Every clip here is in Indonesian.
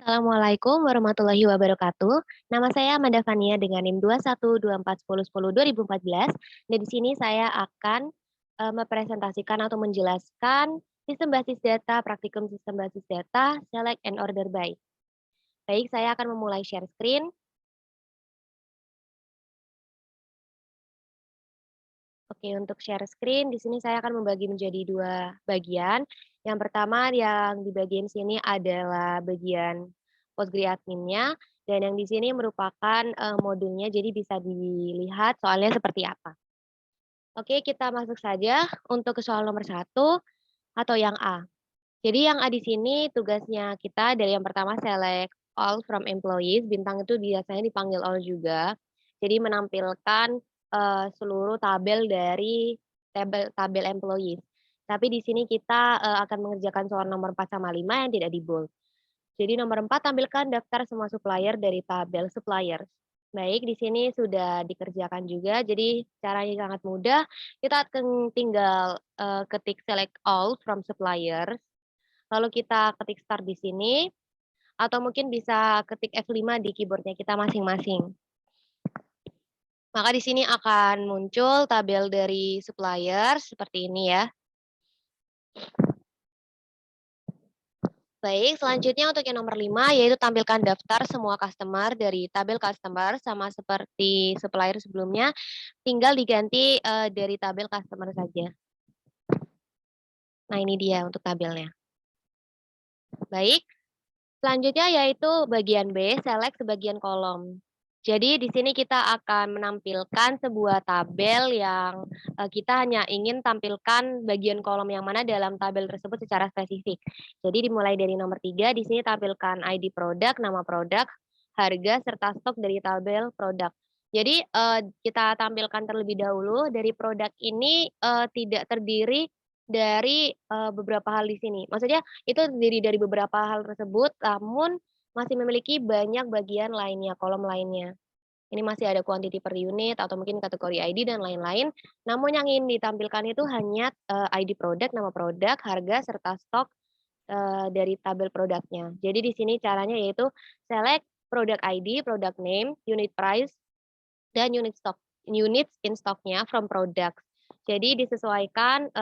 Assalamualaikum warahmatullahi wabarakatuh. Nama saya Amanda Fania dengan NIM 212410102014. Dan di sini saya akan mempresentasikan atau menjelaskan sistem basis data, praktikum sistem basis data, select and order by. Baik, saya akan memulai share screen. Oke, untuk share screen di sini saya akan membagi menjadi dua bagian. Yang pertama yang di bagian sini adalah bagian Postgre adminnya, dan yang di sini merupakan modulnya, jadi bisa dilihat soalnya seperti apa. Oke, kita masuk saja untuk ke soal nomor 1 atau yang A. Jadi yang A di sini tugasnya kita dari yang pertama select all from employees, bintang itu biasanya dipanggil all juga. Jadi menampilkan seluruh tabel dari tabel employees. Tapi di sini kita akan mengerjakan soal nomor 4 sama 5 yang tidak di bold. Jadi nomor 4 tampilkan daftar semua supplier dari tabel suppliers. Baik, di sini sudah dikerjakan juga. Jadi caranya sangat mudah. Kita akan tinggal ketik select all from suppliers. Lalu kita ketik start di sini, atau mungkin bisa ketik F5 di keyboardnya kita masing-masing. Maka di sini akan muncul tabel dari supplier seperti ini ya. Baik, selanjutnya untuk yang nomor 5 yaitu tampilkan daftar semua customer dari tabel customer, sama seperti supplier sebelumnya, tinggal diganti dari tabel customer saja. Nah, ini dia untuk tabelnya. Baik, selanjutnya yaitu bagian B, select sebagian kolom. Jadi di sini kita akan menampilkan sebuah tabel yang kita hanya ingin tampilkan bagian kolom yang mana dalam tabel tersebut secara spesifik. Jadi dimulai dari nomor 3, di sini tampilkan ID produk, nama produk, harga, serta stok dari tabel produk. Jadi kita tampilkan terlebih dahulu dari produk ini tidak terdiri dari beberapa hal di sini. Maksudnya itu terdiri dari beberapa hal tersebut, namun masih memiliki banyak bagian lainnya, kolom lainnya. Ini masih ada quantity per unit atau mungkin kategori ID dan lain-lain. Namun yang ingin ditampilkan itu hanya ID produk, nama produk, harga, serta stok dari tabel produknya. Jadi di sini caranya yaitu select product ID, product name, unit price, dan units in stocknya from products. Jadi disesuaikan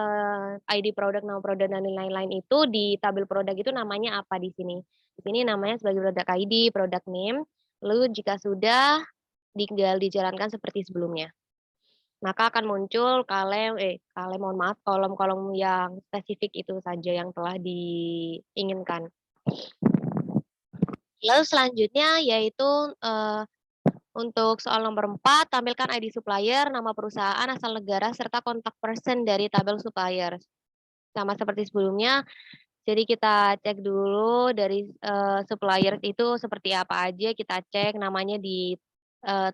ID produk, nama produk, dan lain-lain itu di tabel produk itu namanya apa di sini. Di sini namanya sebagai product ID, product name. Lalu jika sudah, tinggal dijalankan seperti sebelumnya. Maka akan muncul mohon maaf, kolom-kolom yang spesifik itu saja yang telah diinginkan. Lalu selanjutnya yaitu untuk soal nomor 4, tampilkan ID supplier, nama perusahaan, asal negara, serta kontak person dari tabel supplier. Sama seperti sebelumnya, jadi kita cek dulu dari supplier itu seperti apa aja, kita cek namanya di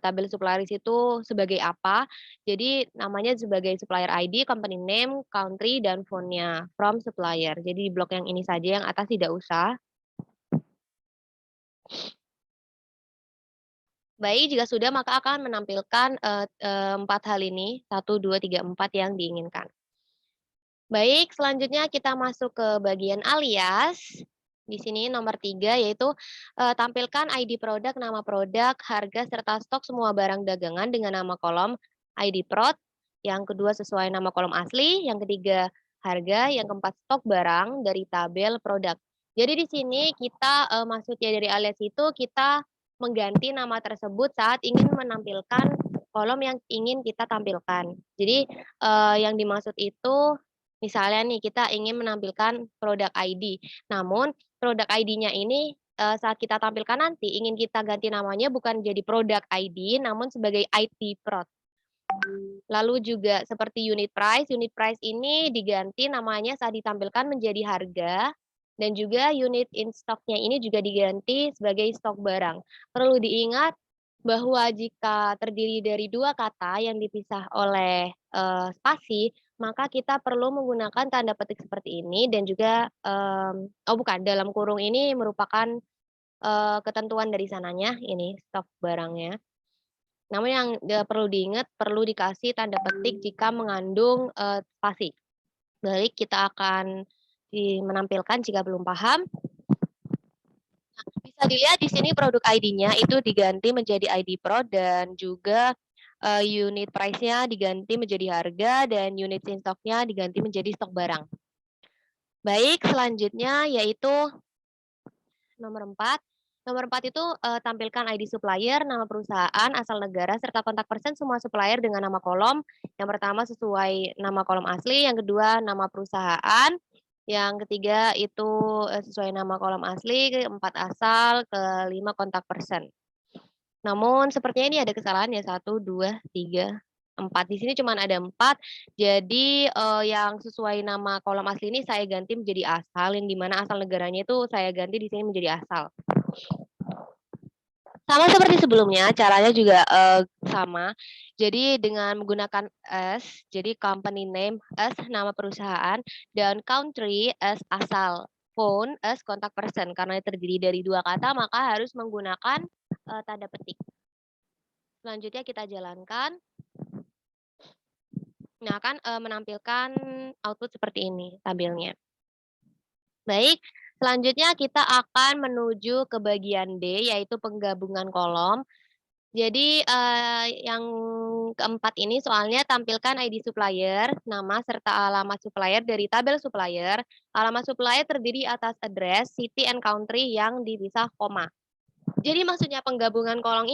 tabel supplier itu sebagai apa. Jadi namanya sebagai supplier ID, company name, country, dan phone-nya from supplier. Jadi di blok yang ini saja, yang atas tidak usah. Baik, jika sudah maka akan menampilkan 4 hal ini, 1, 2, 3, 4 yang diinginkan. Baik, selanjutnya kita masuk ke bagian alias. Di sini nomor 3 yaitu tampilkan ID produk, nama produk, harga, serta stok semua barang dagangan dengan nama kolom ID prod. Yang kedua sesuai nama kolom asli, yang ketiga harga, yang keempat stok barang dari tabel produk. Jadi di sini kita maksudnya dari alias itu kita mengganti nama tersebut saat ingin menampilkan kolom yang ingin kita tampilkan. Jadi yang dimaksud itu misalnya nih kita ingin menampilkan produk ID, namun produk ID-nya ini saat kita tampilkan nanti ingin kita ganti namanya bukan jadi produk ID, namun sebagai ID prod. Lalu juga seperti unit price ini diganti namanya saat ditampilkan menjadi harga, dan juga unit in stock-nya ini juga diganti sebagai stok barang. Perlu diingat bahwa jika terdiri dari dua kata yang dipisah oleh spasi, maka kita perlu menggunakan tanda petik seperti ini, dan juga dalam kurung ini merupakan ketentuan dari sananya, ini stok barangnya. Namun yang perlu diingat, perlu dikasih tanda petik jika mengandung spasi. Baik, kita akan menampilkan jika belum paham. Nah, bisa Bisa dilihat di sini produk ID-nya itu diganti menjadi ID Pro dan juga unit price-nya diganti menjadi harga dan unit in stock-nya diganti menjadi stok barang. Baik, selanjutnya yaitu nomor 4. Nomor 4 itu tampilkan ID supplier, nama perusahaan, asal negara, serta kontak person semua supplier dengan nama kolom. Yang pertama sesuai nama kolom asli, yang kedua nama perusahaan, yang ketiga itu sesuai nama kolom asli, keempat asal, kelima kontak person. Namun sepertinya ini ada kesalahan ya, 1, 2, 3, 4. Di sini cuma ada 4. Jadi yang sesuai nama kolom asli ini saya ganti menjadi asal, yang dimana asal negaranya itu saya ganti di sini menjadi asal. Sama seperti sebelumnya, caranya juga sama. Jadi dengan menggunakan S, jadi company name S nama perusahaan, dan country S asal, phone S kontak person. Karena terdiri dari 2 kata, maka harus menggunakan tanda petik. Selanjutnya kita jalankan. Nah, akan menampilkan output seperti ini tabelnya. Baik, selanjutnya kita akan menuju ke bagian D, yaitu penggabungan kolom. Jadi yang keempat ini soalnya tampilkan ID supplier, nama serta alamat supplier dari tabel supplier. Alamat supplier terdiri atas address, city, and country yang dipisah koma. Jadi maksudnya penggabungan kolom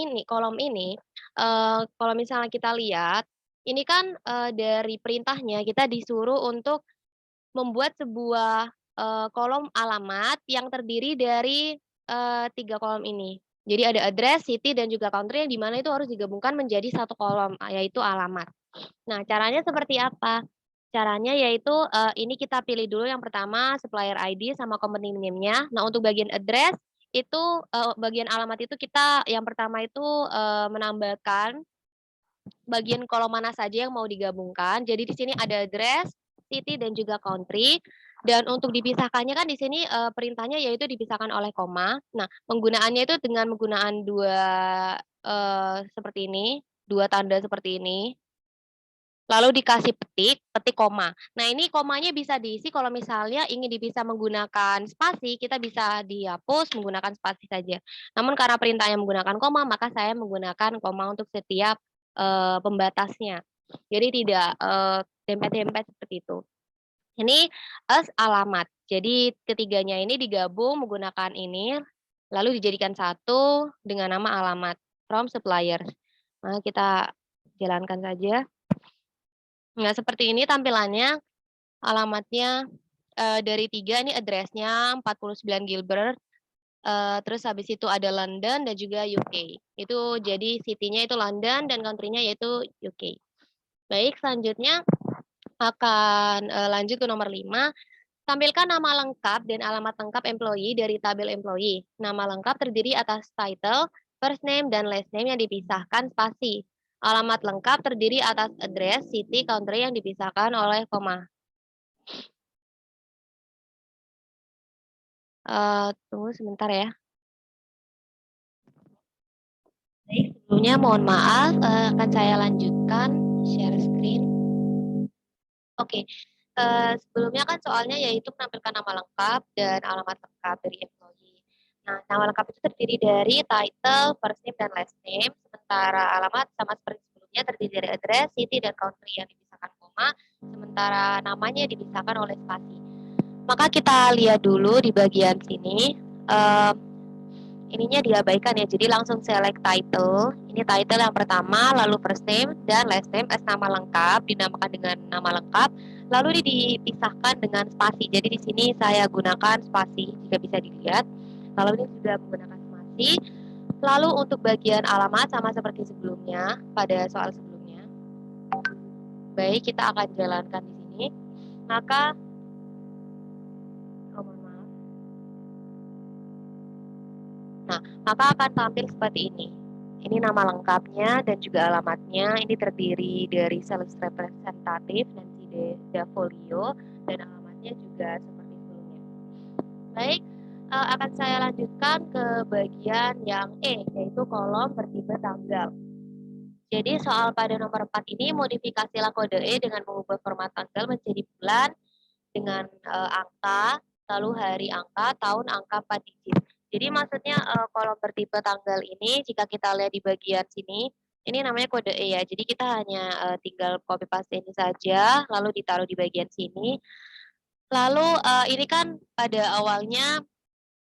ini, kalau misalnya kita lihat, ini kan dari perintahnya kita disuruh untuk membuat sebuah kolom alamat yang terdiri dari 3 kolom ini. Jadi ada address, city, dan juga country yang dimana itu harus digabungkan menjadi satu kolom, yaitu alamat. Nah, caranya seperti apa? Caranya yaitu ini kita pilih dulu yang pertama supplier ID sama company name-nya. Nah, untuk bagian address itu bagian alamat itu kita yang pertama itu menambahkan bagian kolom mana saja yang mau digabungkan. Jadi di sini ada address, city, dan juga country. Dan untuk dipisahkannya kan di sini perintahnya yaitu dipisahkan oleh koma. Nah, penggunaannya itu dengan menggunakan seperti ini, 2 tanda seperti ini. Lalu dikasih petik koma. Nah, ini komanya bisa diisi kalau misalnya ingin dipisah menggunakan spasi, kita bisa dihapus menggunakan spasi saja. Namun karena perintahnya menggunakan koma, maka saya menggunakan koma untuk setiap pembatasnya. Jadi tidak dempet-dempet seperti itu. Ini as alamat. Jadi ketiganya ini digabung menggunakan ini, lalu dijadikan satu dengan nama alamat from supplier. Nah, kita jalankan saja. Nah, seperti ini tampilannya, alamatnya dari 3 ini address-nya 49 Gilbert, terus habis itu ada London dan juga UK. Itu jadi city-nya itu London dan country-nya yaitu UK. Baik, selanjutnya akan lanjut ke nomor 5. Tampilkan nama lengkap dan alamat lengkap employee dari tabel employee. Nama lengkap terdiri atas title, first name, dan last name yang dipisahkan spasi. Alamat lengkap terdiri atas address, city, country yang dipisahkan oleh koma. Tunggu sebentar ya. Baik, sebelumnya mohon maaf, akan saya lanjutkan share screen. Oke, sebelumnya kan soalnya yaitu menampilkan nama lengkap dan alamat lengkap dari employee. Nah, nama lengkap itu terdiri dari title, first name, dan last name. Sementara alamat sama seperti sebelumnya terdiri dari address, city, dan country yang dipisahkan koma. Sementara namanya dipisahkan oleh spasi. Maka kita lihat dulu di bagian sini. Ininya diabaikan ya, jadi langsung select title. Ini title yang pertama, lalu first name dan last name as nama lengkap, dinamakan dengan nama lengkap, lalu dipisahkan dengan spasi. Jadi di sini saya gunakan spasi jika bisa dilihat. Kalau ini sudah menggunakan spasi. Lalu untuk bagian alamat sama seperti sebelumnya pada soal sebelumnya. Baik, kita akan jalankan di sini. Maka maka akan tampil seperti ini. Ini nama lengkapnya dan juga alamatnya. Ini terdiri dari sales representatif Nancy Dafolio dan alamatnya juga seperti sebelumnya. Baik, akan saya lanjutkan ke bagian yang E, yaitu kolom bertipe tanggal. Jadi soal pada nomor 4 ini modifikasilah kode E dengan mengubah format tanggal menjadi bulan dengan angka, lalu hari angka, tahun angka 4 digit. Jadi maksudnya kolom bertipe tanggal ini jika kita lihat di bagian sini, ini namanya kode E ya. Jadi kita hanya tinggal copy paste ini saja, lalu ditaruh di bagian sini. Lalu ini kan pada awalnya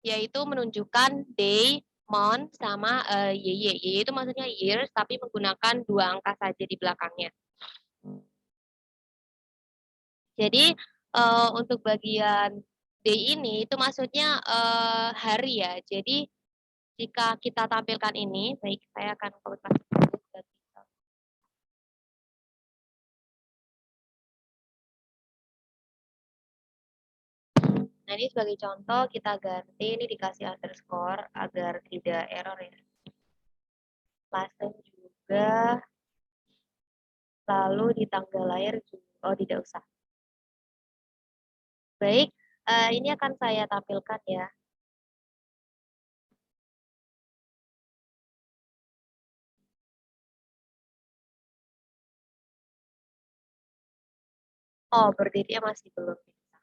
yaitu menunjukkan day, month, sama YY. YY itu maksudnya years, tapi menggunakan 2 angka saja di belakangnya. Jadi untuk bagian day ini itu maksudnya hari ya. Jadi jika kita tampilkan ini, baik saya akan copy paste dulu. Nah ini sebagai contoh kita ganti, ini dikasih underscore agar tidak error ya. Langsung juga, lalu di tanggal lahir juga, oh tidak usah. Baik, ini akan saya tampilkan ya. Oh, berdirinya masih belum bisa.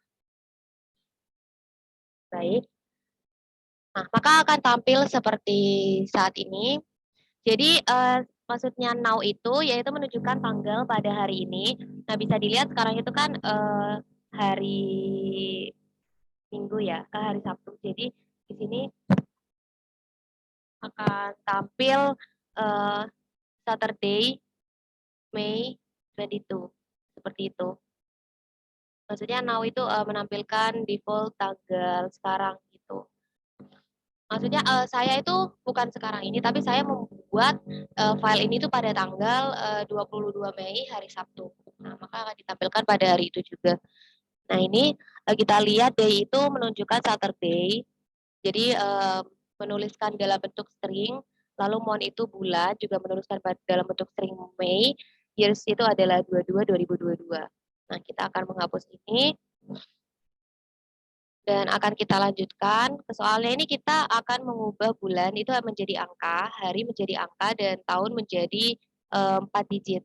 Baik. Nah, maka akan tampil seperti saat ini. Jadi, maksudnya now itu yaitu menunjukkan tanggal pada hari ini. Nah, bisa dilihat sekarang itu kan hari Minggu ya, ke hari Sabtu. Jadi, di sini akan tampil uh, Saturday, May 22. Seperti itu. Maksudnya now itu menampilkan default tanggal sekarang gitu. Maksudnya saya itu bukan sekarang ini, tapi saya membuat file ini tuh pada tanggal 22 Mei hari Sabtu. Nah, maka akan ditampilkan pada hari itu juga. Nah, ini kita lihat day itu menunjukkan Saturday. Jadi menuliskan dalam bentuk string, lalu month itu bulan, juga menuliskan dalam bentuk string Mei, years itu adalah 22 2022. Nah, kita akan menghapus ini dan akan kita lanjutkan ke soalnya ini kita akan mengubah bulan itu menjadi angka, hari menjadi angka, dan tahun menjadi 4 digit.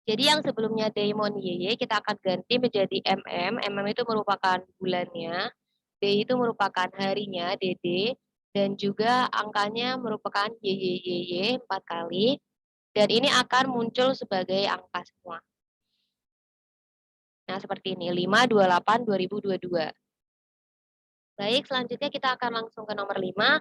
Jadi yang sebelumnya Daimon YY kita akan ganti menjadi MM itu merupakan bulannya, D itu merupakan harinya, DD, dan juga angkanya merupakan YYYY 4 kali, dan ini akan muncul sebagai angka semua. Nah, seperti ini, 528 2022. Baik, selanjutnya kita akan langsung ke nomor 5.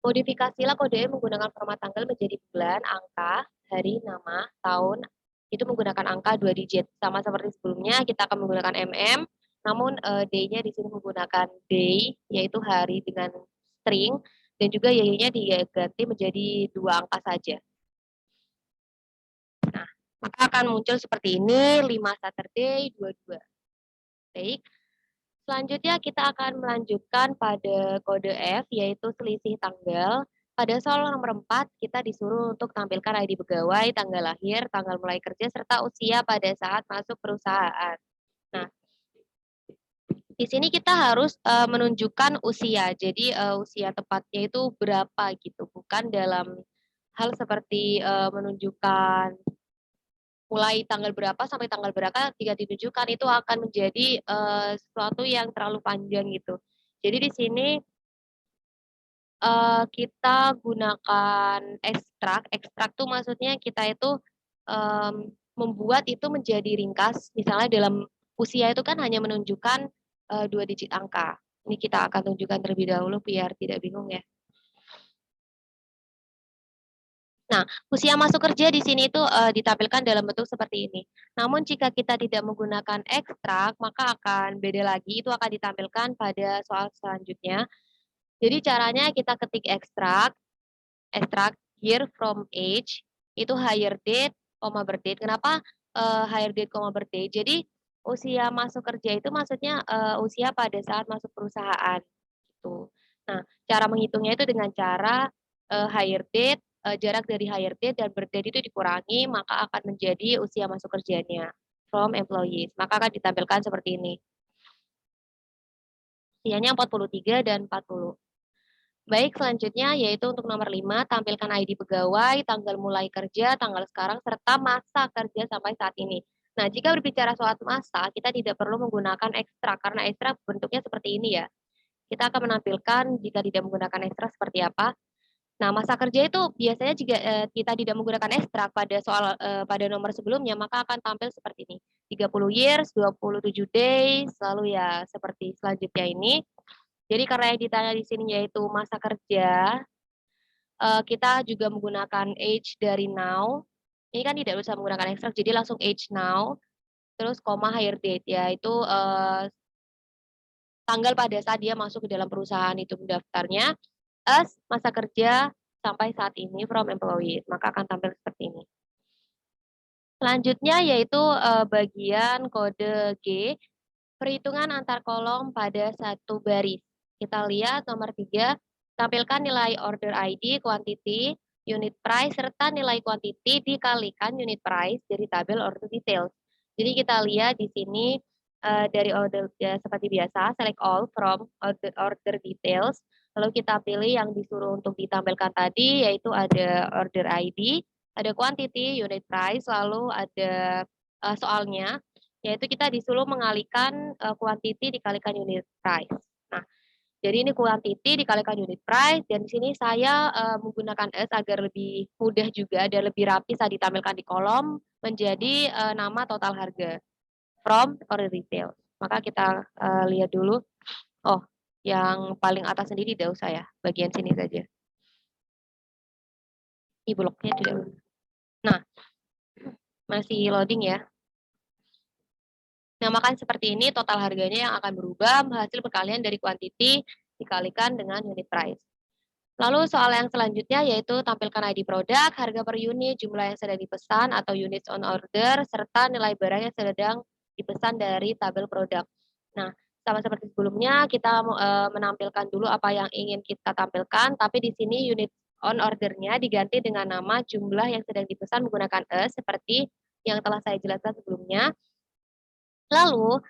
Modifikasilah kode E menggunakan format tanggal menjadi bulan, angka, hari, nama, tahun. Itu menggunakan angka 2 digit. Sama seperti sebelumnya, kita akan menggunakan MM, namun D-nya di sini menggunakan day, yaitu hari dengan string, dan juga Y-nya diganti menjadi 2 angka saja. Nah, maka akan muncul seperti ini, 5 Saturday, 22. Baik, selanjutnya kita akan melanjutkan pada kode F, yaitu selisih tanggal. Pada soal nomor 4, kita disuruh untuk tampilkan ID pegawai, tanggal lahir, tanggal mulai kerja, serta usia pada saat masuk perusahaan. Nah, di sini kita harus menunjukkan usia. Jadi usia tepatnya itu berapa gitu, bukan dalam hal seperti menunjukkan mulai tanggal berapa sampai tanggal berapa jika ditunjukkan itu akan menjadi sesuatu yang terlalu panjang gitu. Jadi di sini kita gunakan ekstrak. Ekstrak tuh maksudnya kita itu membuat itu menjadi ringkas. Misalnya dalam usia itu kan hanya menunjukkan 2 digit angka. Ini kita akan tunjukkan terlebih dahulu biar tidak bingung ya. Nah, usia masuk kerja di sini itu ditampilkan dalam bentuk seperti ini. Namun jika kita tidak menggunakan ekstrak, maka akan beda lagi. Itu akan ditampilkan pada soal selanjutnya. Jadi caranya kita ketik ekstrak, ekstrak year from age, itu hire date, birth date. Kenapa hire date, birth date? Jadi usia masuk kerja itu maksudnya usia pada saat masuk perusahaan. Gitu. Nah, cara menghitungnya itu dengan cara hire date, jarak dari hire date dan birth date itu dikurangi, maka akan menjadi usia masuk kerjanya from employees. Maka akan ditampilkan seperti ini. Usianya 43 dan 40. Baik, selanjutnya yaitu untuk nomor 5, tampilkan ID pegawai, tanggal mulai kerja, tanggal sekarang, serta masa kerja sampai saat ini. Nah, jika berbicara soal masa, kita tidak perlu menggunakan ekstrak, karena ekstrak bentuknya seperti ini ya. kita akan menampilkan jika tidak menggunakan ekstrak seperti apa. Nah, masa kerja itu biasanya jika kita tidak menggunakan ekstrak pada nomor sebelumnya, maka akan tampil seperti ini. 30 years, 27 days, lalu ya seperti selanjutnya ini. Jadi karena yang ditanya di sini yaitu masa kerja, kita juga menggunakan age dari now. Ini kan tidak usah menggunakan ekstrak, jadi langsung age now, terus koma hire date, yaitu tanggal pada saat dia masuk ke dalam perusahaan itu mendaftarnya, as masa kerja sampai saat ini from employee, maka akan tampil seperti ini. Selanjutnya yaitu bagian kode G, perhitungan antar kolom pada satu baris. Kita lihat nomor 3, tampilkan nilai order ID, quantity, unit price, serta nilai quantity dikalikan unit price dari tabel order details. Jadi kita lihat di sini dari order ya, seperti biasa, select all from order details. Lalu kita pilih yang disuruh untuk ditampilkan tadi, yaitu ada order ID, ada quantity, unit price, lalu ada soalnya, yaitu kita disuruh mengalihkan quantity dikalikan unit price. Nah, jadi ini quantity dikalikan unit price, dan di sini saya menggunakan S agar lebih mudah juga dan lebih rapi saat ditampilkan di kolom menjadi nama total harga from order detail. Maka kita lihat dulu. Oh, yang paling atas sendiri tidak usah ya, bagian sini saja. Di bloknya tidak. Nah, masih loading ya. Nah, maka seperti ini total harganya yang akan berubah hasil perkalian dari quantity dikalikan dengan unit price. Lalu soal yang selanjutnya yaitu tampilkan ID produk, harga per unit, jumlah yang sedang dipesan atau units on order, serta nilai barang yang sedang dipesan dari tabel produk. Nah, sama seperti sebelumnya, kita menampilkan dulu apa yang ingin kita tampilkan, tapi di sini unit on ordernya diganti dengan nama jumlah yang sedang dipesan menggunakan seperti yang telah saya jelaskan sebelumnya. Lalu,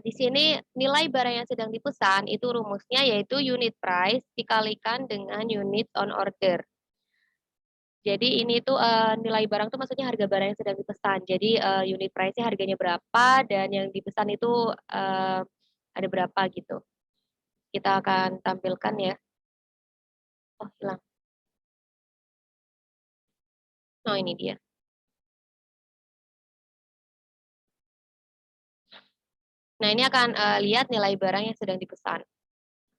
di sini nilai barang yang sedang dipesan itu rumusnya yaitu unit price dikalikan dengan unit on order. Jadi ini tuh nilai barang tuh maksudnya harga barang yang sedang dipesan. Jadi unit price-nya harganya berapa dan yang dipesan itu ada berapa gitu. Kita akan tampilkan ya. Oh, hilang. Oh, ini dia. Nah, ini akan lihat nilai barang yang sedang dipesan.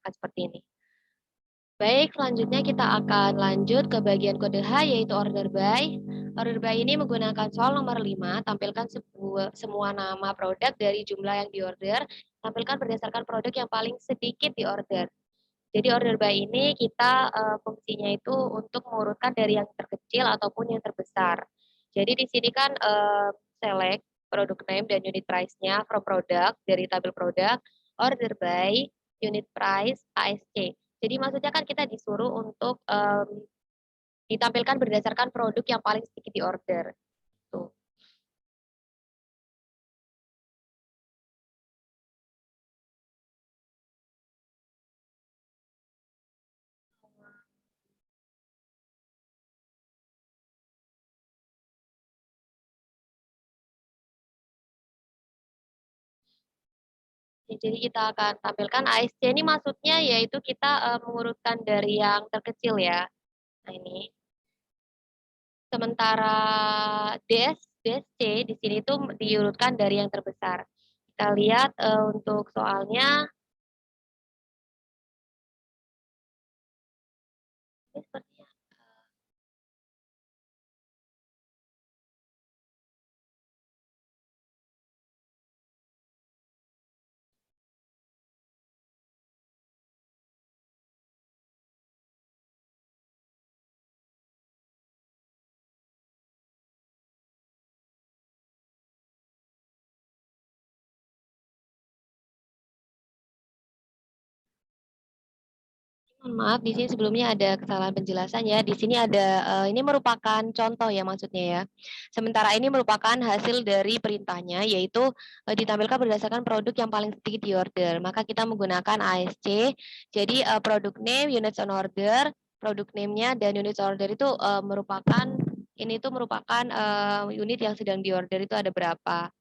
Akan seperti ini. Baik, selanjutnya kita akan lanjut ke bagian kode H, yaitu order by. Order by ini menggunakan soal nomor 5, tampilkan semua nama produk dari jumlah yang diorder, tampilkan berdasarkan produk yang paling sedikit diorder. Jadi order by ini kita fungsinya itu untuk mengurutkan dari yang terkecil ataupun yang terbesar. Jadi di sini kan select product name dan unit price-nya from product dari tabel produk, order by, unit price, ASC. Jadi maksudnya kan kita disuruh untuk ditampilkan berdasarkan produk yang paling sedikit diorder. Tuh. Jadi kita akan tampilkan ASC ini maksudnya yaitu kita mengurutkan dari yang terkecil ya. Nah ini. Sementara DSC di sini tuh diurutkan dari yang terbesar. Kita lihat untuk soalnya. Ini sepertinya maaf, di sini sebelumnya ada kesalahan penjelasan ya. Di sini ada ini merupakan contoh ya maksudnya ya. Sementara ini merupakan hasil dari perintahnya yaitu ditampilkan berdasarkan produk yang paling sedikit di order. Maka kita menggunakan ASC. Jadi product name, units on order, product name-nya dan units on order itu merupakan ini tuh merupakan unit yang sedang di order itu ada berapa.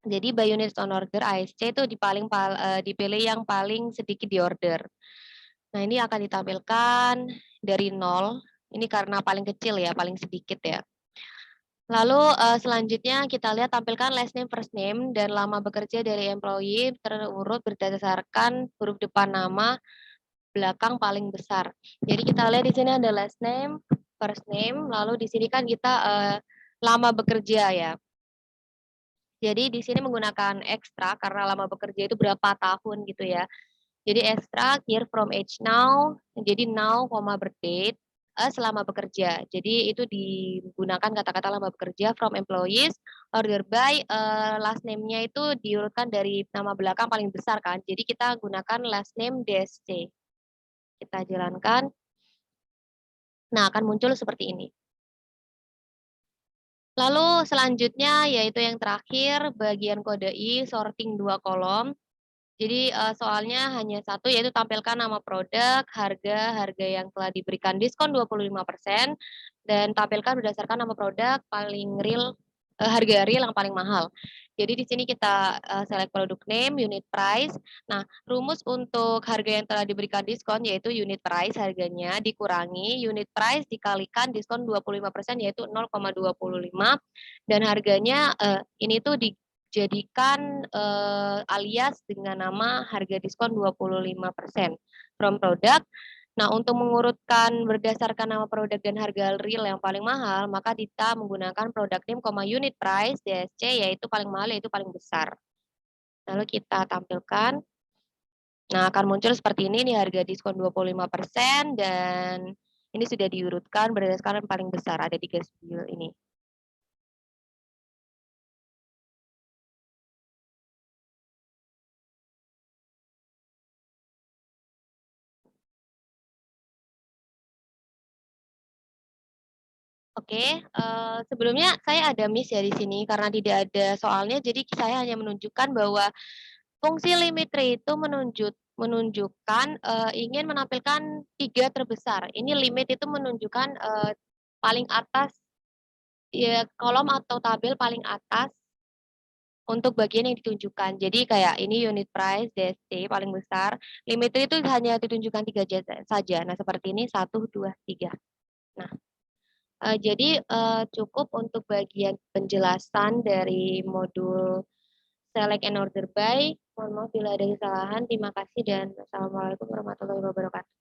Jadi by units on order ASC itu dipilih yang paling sedikit di order. Nah, ini akan ditampilkan dari 0. Ini karena paling kecil ya, paling sedikit ya. Lalu selanjutnya kita lihat tampilkan last name, first name, dan lama bekerja dari employee terurut berdasarkan huruf depan nama belakang paling besar. Jadi kita lihat di sini ada last name, first name, lalu di sini kan kita lama bekerja ya. Jadi di sini menggunakan ekstra karena lama bekerja itu berapa tahun gitu ya. Jadi ekstra here from age now, jadi now, birth selama bekerja. Jadi itu digunakan kata-kata lama bekerja from employees, order by, last name-nya itu diurutkan dari nama belakang paling besar kan. Jadi kita gunakan last name DSC. Kita jalankan. Nah, akan muncul seperti ini. Lalu selanjutnya yaitu yang terakhir bagian kode I sorting 2 kolom. Jadi soalnya hanya satu yaitu tampilkan nama produk, harga yang telah diberikan diskon 25% dan tampilkan berdasarkan nama produk paling real harga real yang paling mahal. Jadi di sini kita select produk name, unit price. Nah, rumus untuk harga yang telah diberikan diskon yaitu unit price harganya dikurangi unit price dikalikan diskon 25% yaitu 0,25 dan harganya ini tuh dijadikan alias dengan nama harga diskon 25% from product. Nah, untuk mengurutkan berdasarkan nama produk dan harga real yang paling mahal, maka kita menggunakan product name, unit price, DSC, yaitu paling mahal, yaitu paling besar. Lalu kita tampilkan. Nah, akan muncul seperti ini, nih harga diskon 25%, dan ini sudah diurutkan berdasarkan paling besar, ada 3 skill ini. Oke, sebelumnya saya ada miss ya di sini karena tidak ada soalnya, jadi saya hanya menunjukkan bahwa fungsi limit tree itu menunjukkan ingin menampilkan 3 terbesar. Ini limit itu menunjukkan paling atas ya kolom atau tabel paling atas untuk bagian yang ditunjukkan. Jadi kayak ini unit price, DSC paling besar. Limit tree itu hanya ditunjukkan 3 saja. Nah, seperti ini 1, 2, 3. Nah, jadi cukup untuk bagian penjelasan dari modul select and order by. Mohon maaf bila ada kesalahan. Terima kasih dan wassalamualaikum warahmatullahi wabarakatuh.